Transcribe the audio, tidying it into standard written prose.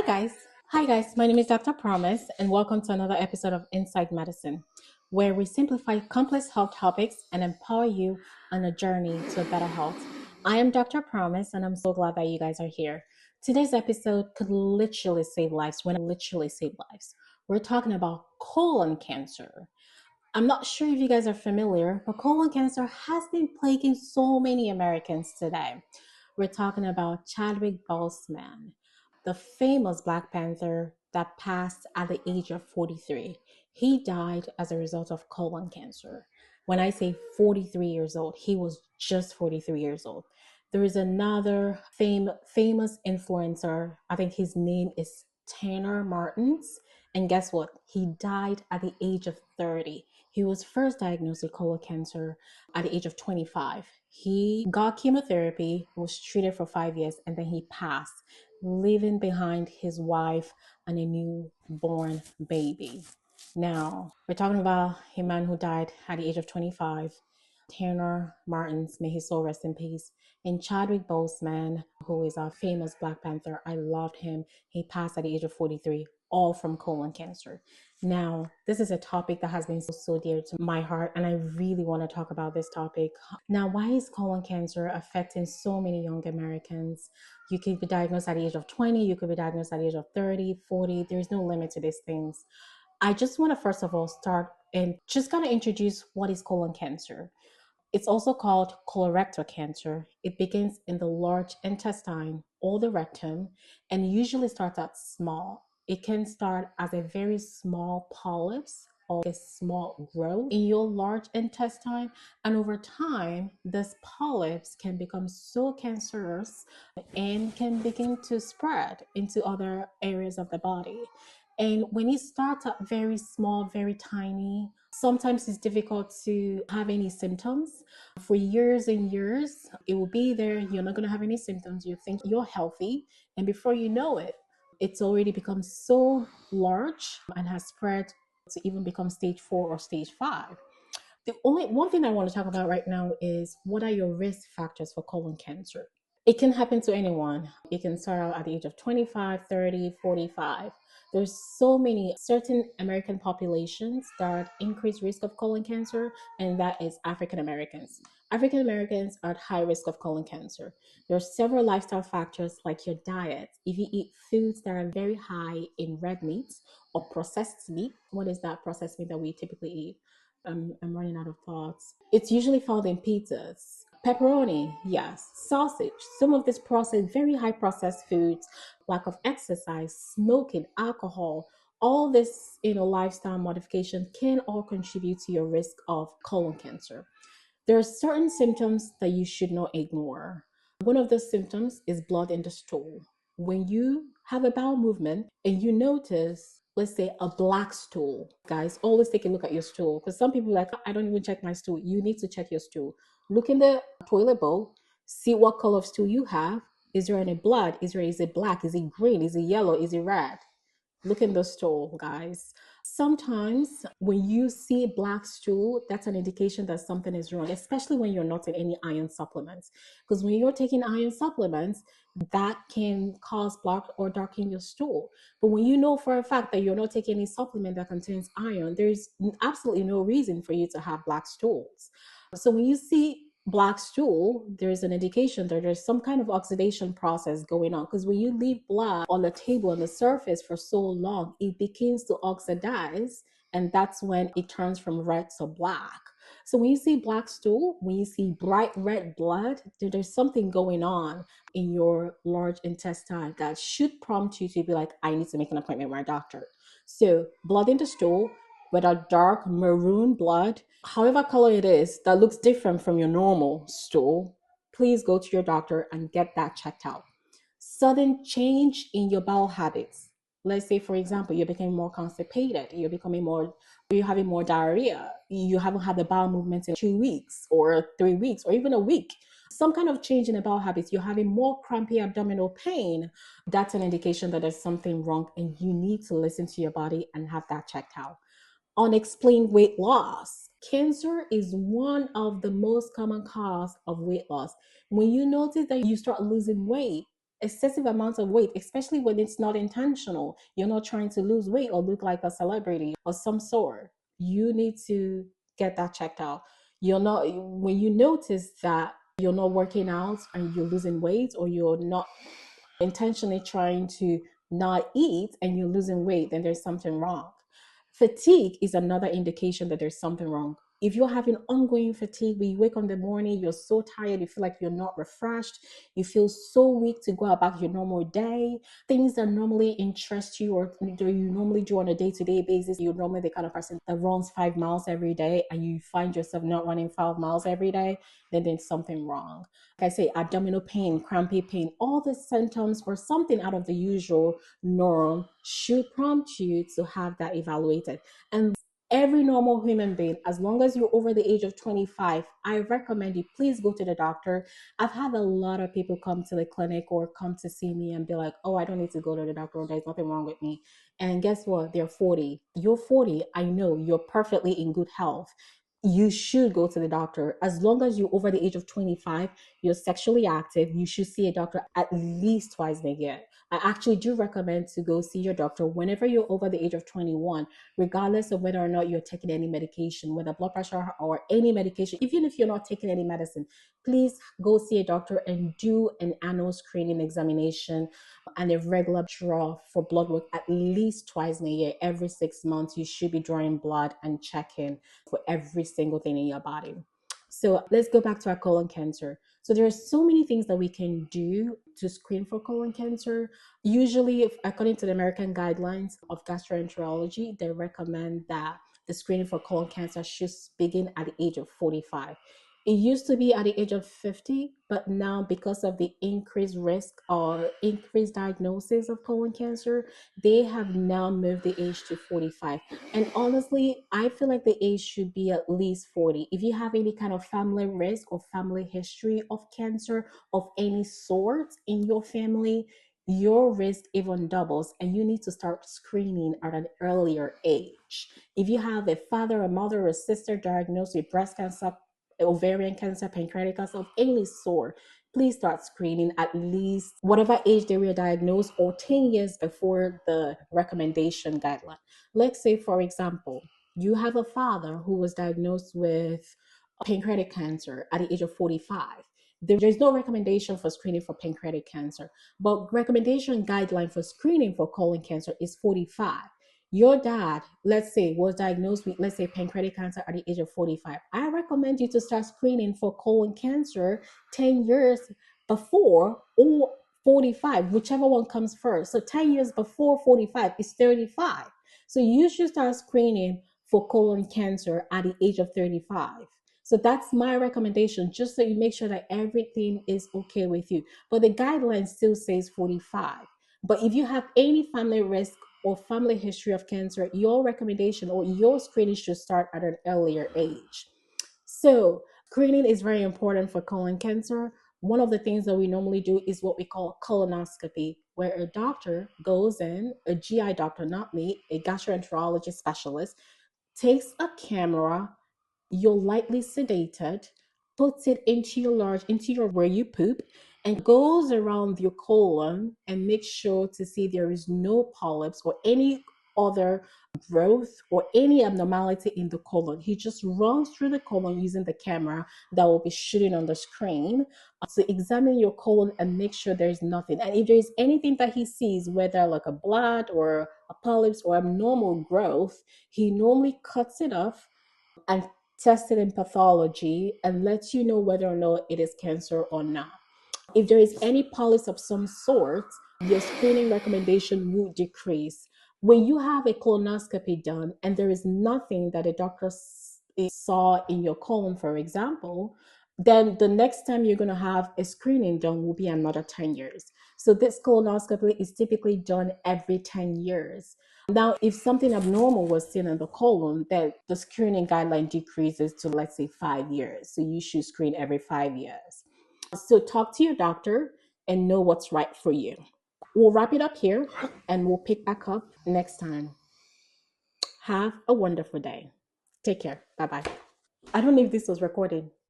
guys. Hi guys, my name is Dr. Promise and welcome to another episode of Inside Medicine, where we simplify complex health topics and empower you on a journey to a better health. I am Dr. Promise and I'm so glad that you guys are here. Today's episode could literally save lives when I literally save lives. We're talking about colon cancer. I'm not sure if you guys are familiar, but colon cancer has been plaguing so many Americans today. We're talking about Chadwick Boseman, the famous Black Panther that passed at the age of 43. He died as a result of colon cancer. When I say 43 years old, he was just 43 years old. There is another famous influencer. I think his name is Tanner Martins. And guess what? He died at the age of 30. He was first diagnosed with colon cancer at the age of 25. He got chemotherapy, was treated for 5 years, and then he passed, leaving behind his wife and a newborn baby. Now, we're talking about a man who died at the age of 25. Tanner Martins, may his soul rest in peace. And Chadwick Boseman, who is a famous Black Panther, I loved him. He passed at the age of 43, all from colon cancer. Now, this is a topic that has been so dear to my heart, and I really want to talk about this topic. Now, why is colon cancer affecting so many young Americans? You could be diagnosed at the age of 20, you could be diagnosed at the age of 30, 40. There's no limit to these things. I just want to first of all start and just kind of introduce what is colon cancer. It's also called colorectal cancer. It begins in the large intestine or the rectum and usually starts out small. It can start as a very small polyps or a small growth in your large intestine. And over time, this polyps can become so cancerous and can begin to spread into other areas of the body. And when it starts out very small, very tiny, sometimes it's difficult to have any symptoms. For years and years, it will be there. You're not going to have any symptoms. You think you're healthy. And before you know it, it's already become so large and has spread to even become stage 4 or stage 5. The only one thing I want to talk about right now is what are your risk factors for colon cancer? It can happen to anyone. It can start out at the age of 25, 30, 45. There's so many certain American populations that are at increased risk of colon cancer, and that is African Americans. African Americans are at high risk of colon cancer. There are several lifestyle factors like your diet. If you eat foods that are very high in red meats or processed meat, what is that processed meat that we typically eat? I'm running out of thoughts. It's usually found in pizzas. Pepperoni, yes. Sausage. Some of these processed, very high processed foods, lack of exercise, smoking, alcohol, all this, lifestyle modification can all contribute to your risk of colon cancer. There are certain symptoms that you should not ignore. One of the symptoms is blood in the stool. When you have a bowel movement and you notice, let's say, a black stool, guys, always take a look at your stool because some people are like, I don't even check my stool. You need to check your stool. Look in the toilet bowl, see what color of stool you have. Is there any blood? Is it black? Is it green? Is it yellow? Is it red? Look in the stool, guys. Sometimes when you see black stool, that's an indication that something is wrong, especially when you're not taking any iron supplements. Because when you're taking iron supplements, that can cause black or darken your stool. But when you know for a fact that you're not taking any supplement that contains iron, there's absolutely no reason for you to have black stools. So when you see black stool, there's an indication that there's some kind of oxidation process going on. Because when you leave blood on the table, on the surface for so long, it begins to oxidize. And that's when it turns from red to black. So when you see black stool, when you see bright red blood, there's something going on in your large intestine that should prompt you to be like, I need to make an appointment with my doctor. So blood in the stool, whether dark maroon blood, however color it is, that looks different from your normal stool, please go to your doctor and get that checked out. Sudden change in your bowel habits. Let's say, for example, you're becoming more constipated, you're having more diarrhea, you haven't had the bowel movements in 2 weeks or 3 weeks or even a week. Some kind of change in the bowel habits, you're having more crampy abdominal pain. That's an indication that there's something wrong and you need to listen to your body and have that checked out. Unexplained weight loss. Cancer is one of the most common cause of weight loss. When you notice that you start losing weight, excessive amounts of weight, especially when it's not intentional. You're not trying to lose weight or look like a celebrity or some sort. You need to get that checked out. You're not, when you notice that you're not working out and you're losing weight, or you're not intentionally trying to not eat and you're losing weight, then there's something wrong. Fatigue is another indication that there's something wrong. If you're having ongoing fatigue, when you wake up in the morning, you're so tired, you feel like you're not refreshed, you feel so weak to go about your normal day, things that normally interest you or you normally do on a day-to-day basis, you're normally the kind of person that runs 5 miles every day, and you find yourself not running 5 miles every day, then there's something wrong. Like I say, abdominal pain, crampy pain, all the symptoms or something out of the usual norm should prompt you to have that evaluated. And every normal human being, as long as you're over the age of 25, I recommend you please go to the doctor. I've had a lot of people come to the clinic or come to see me and be like, oh, I don't need to go to the doctor, there's nothing wrong with me. And guess what? They're 40. You're 40. I know you're perfectly in good health. You should go to the doctor. As long as you're over the age of 25, you're sexually active, you should see a doctor at least twice a year. I actually do recommend to go see your doctor whenever you're over the age of 21, regardless of whether or not you're taking any medication, whether blood pressure or any medication. Even if you're not taking any medicine, please go see a doctor and do an annual screening examination and a regular draw for blood work at least twice a year. Every 6 months, you should be drawing blood and checking for every single thing in your body. So let's go back to our colon cancer. So there are so many things that we can do to screen for colon cancer. Usually, according to the American guidelines of gastroenterology, they recommend that the screening for colon cancer should begin at the age of 45. It used to be at the age of 50, but now because of the increased risk or increased diagnosis of colon cancer, they have now moved the age to 45. And honestly, I feel like the age should be at least 40. If you have any kind of family risk or family history of cancer of any sort in your family, your risk even doubles, and you need to start screening at an earlier age. If you have a father, a mother, or a sister diagnosed with breast cancer, ovarian cancer, pancreatic cancer of any sort, please start screening at least whatever age they were diagnosed or 10 years before the recommendation guideline. Let's say, for example, you have a father who was diagnosed with pancreatic cancer at the age of 45. There's no recommendation for screening for pancreatic cancer, but recommendation guideline for screening for colon cancer is 45. Your dad, let's say, was diagnosed with, let's say, pancreatic cancer at the age of 45. I recommend you to start screening for colon cancer 10 years before or 45, whichever one comes first. So 10 years before 45 is 35. So you should start screening for colon cancer at the age of 35. So that's my recommendation, just so you make sure that everything is okay with you. But the guideline still says 45. But if you have any family risk or family history of cancer, your recommendation or your screening should start at an earlier age. So, screening is very important for colon cancer. One of the things that we normally do is what we call colonoscopy, where a doctor goes in, a GI doctor, not me, a gastroenterologist specialist, takes a camera, you're lightly sedated, puts it into your where you poop, and goes around your colon and makes sure to see there is no polyps or any other growth or any abnormality in the colon. He just runs through the colon using the camera that will be shooting on the screen to examine your colon and make sure there's nothing. And if there's anything that he sees, whether like a blood or a polyps or abnormal growth, he normally cuts it off and tests it in pathology and lets you know whether or not it is cancer or not. If there is any polyps of some sort, your screening recommendation will decrease. When you have a colonoscopy done and there is nothing that a doctor saw in your colon, for example, then the next time you're going to have a screening done will be another 10 years. So this colonoscopy is typically done every 10 years. Now, if something abnormal was seen in the colon, then the screening guideline decreases to, let's say, 5 years. So you should screen every 5 years. So talk to your doctor and know what's right for you. We'll wrap it up here and we'll pick back up next time. Have a wonderful day. Take care. Bye bye. I don't know if this was recorded.